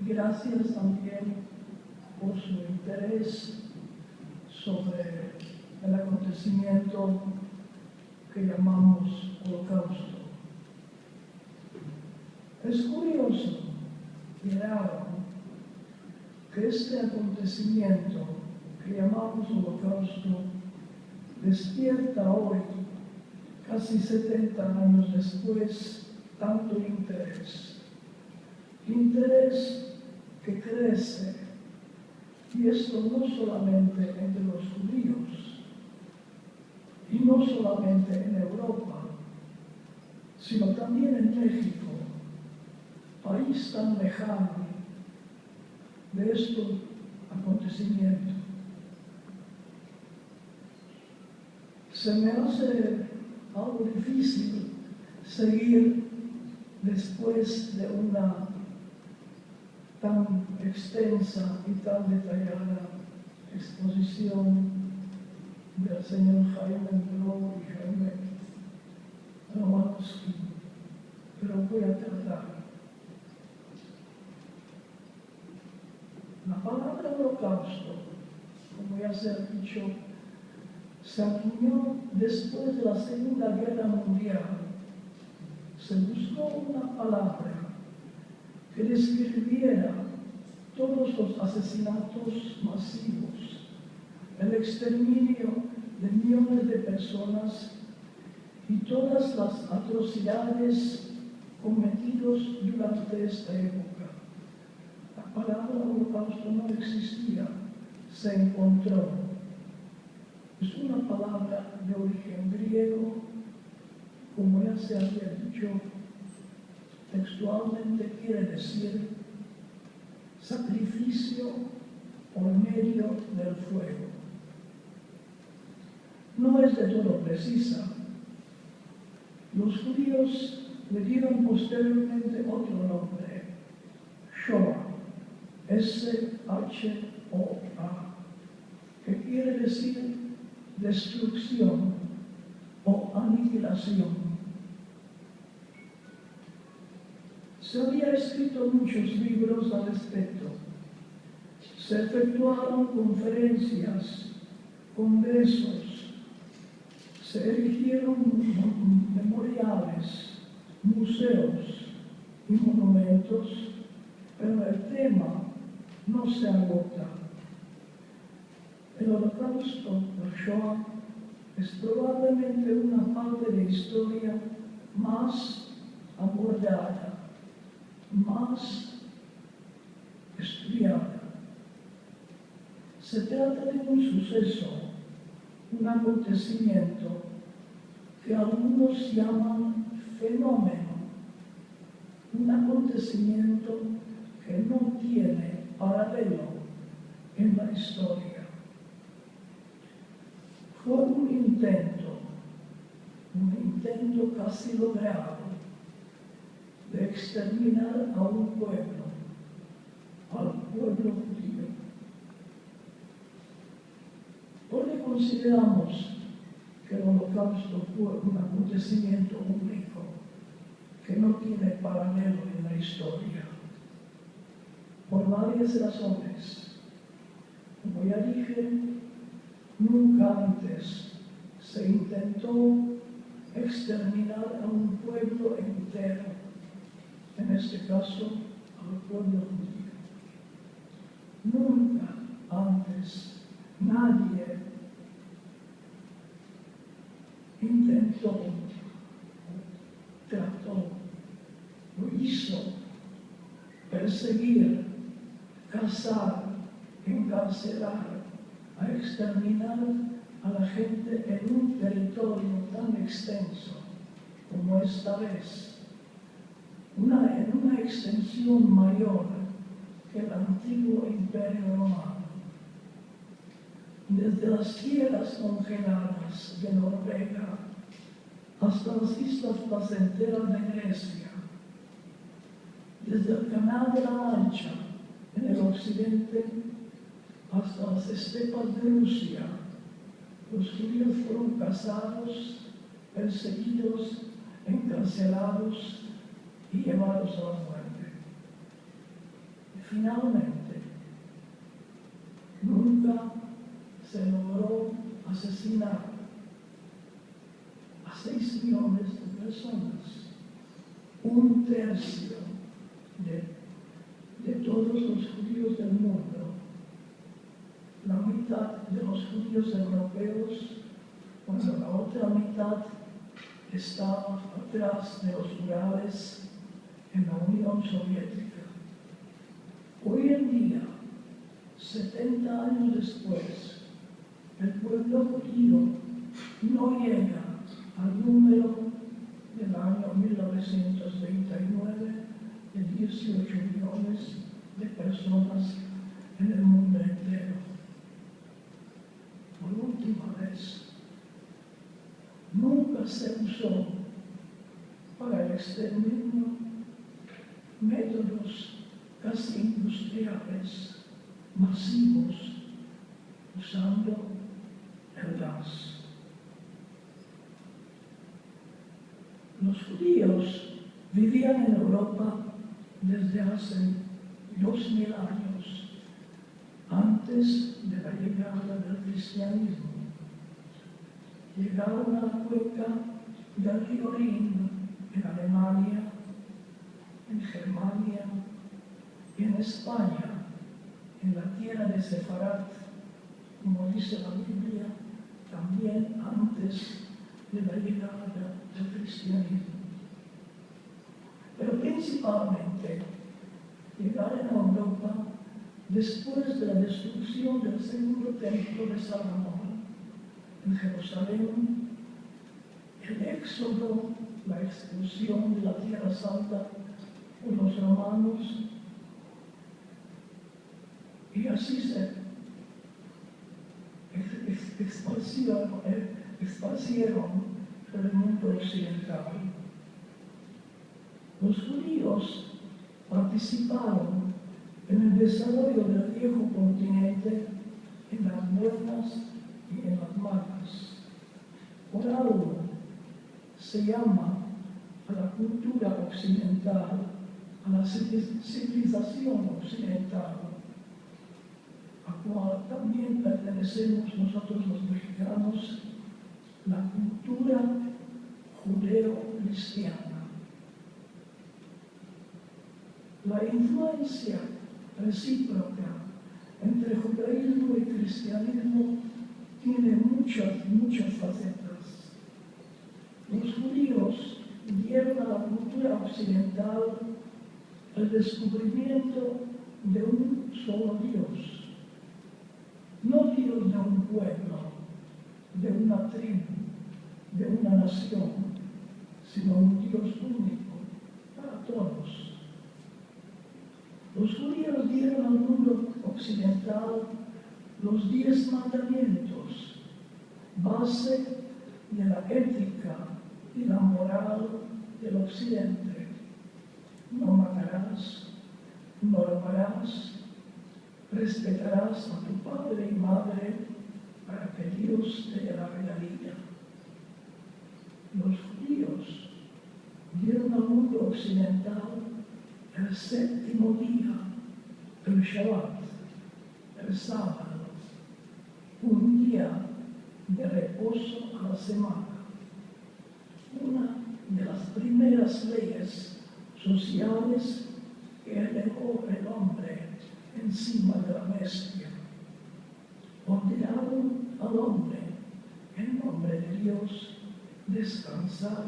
Gracias también por su interés sobre el acontecimiento que llamamos Holocausto. Es curioso y raro que este acontecimiento que llamamos Holocausto despierta hoy, casi 70 años después, tanto interés. Interés que crece, y esto no solamente entre los judíos, y no solamente en Europa, sino también en México, país tan lejano de estos acontecimientos. Se me hace algo difícil seguir después de una tan extensa y tan detallada exposición del señor Jaime Bro y Jaime Romanowski, pero voy a tratar. La palabra holocausto, como ya se ha dicho, se acuñó después de la Segunda Guerra Mundial. Se buscó una palabra que describiera todos los asesinatos masivos, el exterminio de millones de personas y todas las atrocidades cometidas durante esta época. La palabra holocausto no existía, se encontró. Es una palabra de origen griego, como ya se había dicho, textualmente quiere decir sacrificio por medio del fuego. No es de todo precisa. Los judíos le dieron posteriormente otro nombre, Shoah, S-H-O-A, que quiere decir destrucción o aniquilación. Se había escrito muchos libros al respecto. Se efectuaron conferencias, congresos, se erigieron memoriales, museos y monumentos, pero el tema no se agota. El holocausto, el Shoah, es probablemente una parte de historia más abordada, más estudiada. Se trata de un suceso, un acontecimiento que algunos llaman fenómeno, un acontecimiento que no tiene paralelo en la historia. Fue un intento casi logrado de exterminar a un pueblo, al pueblo judío. Porque consideramos que el holocausto fue un acontecimiento único, que no tiene paralelo en la historia, por varias razones. Como ya dije, nunca antes se intentó exterminar a un pueblo entero, en este caso al pueblo judío. Nunca antes nadie intentó, trató, lo hizo perseguir, cazar, encarcelar, a exterminar a la gente en un territorio tan extenso como esta vez, en una extensión mayor que el antiguo Imperio Romano. Desde las tierras congeladas de Noruega hasta las islas placenteras de Grecia, desde el Canal de la Mancha en el occidente hasta las estepas de Rusia, los judíos fueron cazados, perseguidos, encarcelados y llevados a la muerte. Finalmente, nunca se logró asesinar a 6 millones de personas, 1/3 de todos los judíos del mundo. La mitad de los judíos europeos, cuando la otra mitad estaba atrás de los murales en la Unión Soviética. Hoy en día, 70 años después, el pueblo judío no llega al número del año 1929 de 18 millones de personas en el mundo entero. Por última vez, nunca se usó para el exterminio métodos casi industriales, masivos, usando el gas. Los judíos vivían en Europa desde hace 2000 años, antes de la llegada del cristianismo. Llegaron a la cuenca del río Rin en Alemania, en Germania y en España, en la tierra de Sefarat, como dice la Biblia, también antes de la llegada del cristianismo. Pero principalmente llegaron a Europa después de la destrucción del segundo templo de Salomón en Jerusalén, el éxodo, la expulsión de la Tierra Santa por los romanos, y así se esparcieron por el mundo occidental. Los judíos participaron en el desarrollo del viejo continente en las buenas y en las malas. Por algo se llama a la cultura occidental, a la civilización occidental, a cual también pertenecemos nosotros los mexicanos, la cultura judeo-cristiana. La influencia recíproca entre judaísmo y cristianismo tiene muchas facetas. Los judíos dieron a la cultura occidental el descubrimiento de un solo Dios, no Dios de un pueblo, de una tribu, de una nación, sino un Dios único para todos. Los judíos dieron al mundo occidental los 10 mandamientos, base de la ética y la moral del occidente. No matarás, no robarás, respetarás a tu padre y madre para que Dios te dé la regalía. Los judíos dieron al mundo occidental el 7º día, el Shabbat, el sábado, un día de reposo a la semana. Una de las primeras leyes sociales que elevó el hombre encima de la bestia. Ordenaron al hombre, en nombre de Dios, descansar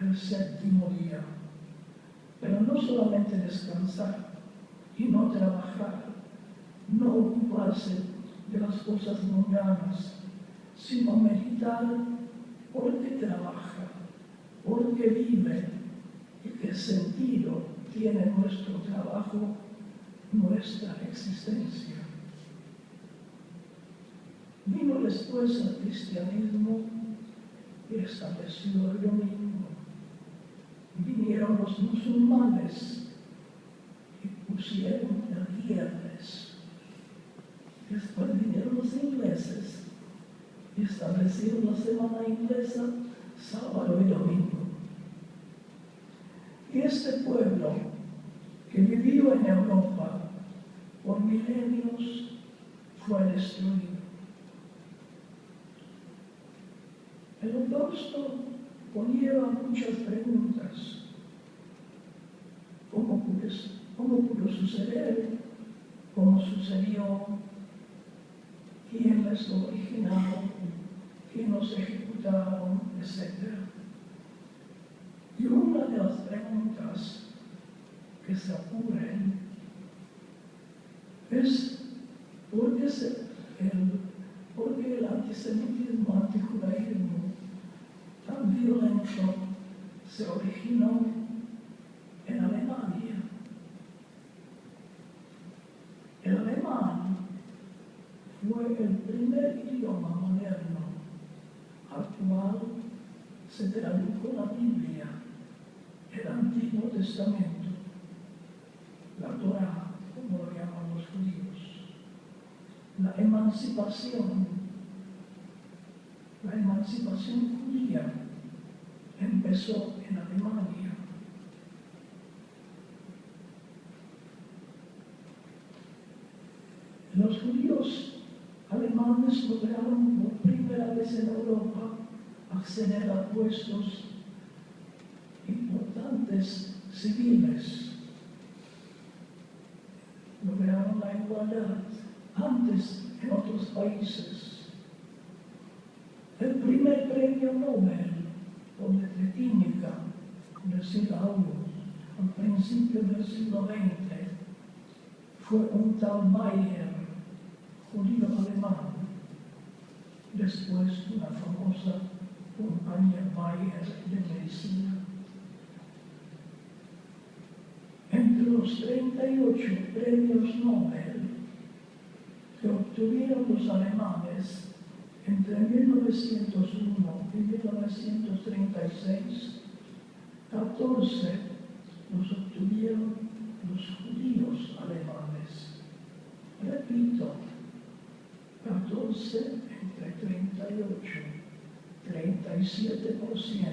el 7º día. Pero no solamente descansar y no trabajar, no ocuparse de las cosas mundanas, sino meditar por qué trabaja, por qué vive y qué sentido tiene nuestro trabajo, nuestra existencia. Vino después el cristianismo y estableció lo mismo. Vinieron los musulmanes y pusieron el viernes. Después vinieron los ingleses y establecieron la semana inglesa, sábado y domingo. Y este pueblo que vivió en Europa por milenios fue destruido. El holocausto conlleva muchas preguntas. ¿Cómo pudo suceder? ¿Cómo sucedió? ¿Quién les lo originó? ¿Quién los ejecutaron? Etcétera. Y una de las preguntas que se ocurren es ¿por qué el antisemitismo, antijudaísmo tan violento se originó en Alemania? El alemán fue el primer idioma moderno al cual se tradujo la Biblia, el Antiguo Testamento, la Torá, como lo llaman los judíos. La emancipación judía empezó en Alemania. Los judíos alemanes lograron por primera vez en Europa acceder a puestos importantes civiles. Lograron la igualdad antes en otros países. El primer premio Nobel por letretínica del siglo I, al principio del siglo XX, fue un tal Mayer, judío alemán, después de una famosa compañía Bayer de medicina. Entre los 38 premios Nobel que obtuvieron los alemanes entre 1901 y 1936, 14 los obtuvieron los judíos alemanes. Repito, 14 entre 38, 37%,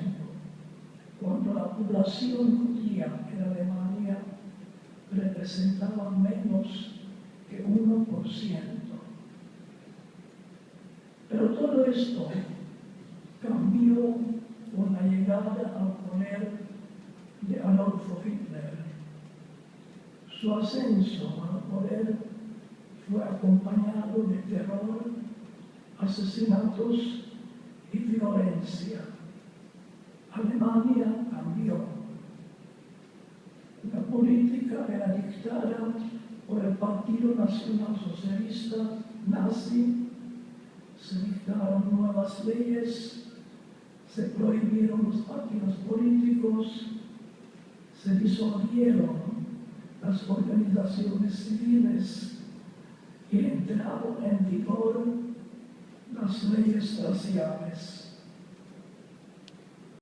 cuando la población judía en Alemania representaba menos que 1%. Pero todo esto cambió con la llegada al poder de Adolf Hitler. Su ascenso al poder fue acompañado de terror, asesinatos y violencia. Alemania cambió. La política era dictada por el Partido Nacional Socialista nazi. Se dictaron nuevas leyes, se prohibieron los partidos políticos, se disolvieron las organizaciones civiles y entraron en vigor las leyes raciales.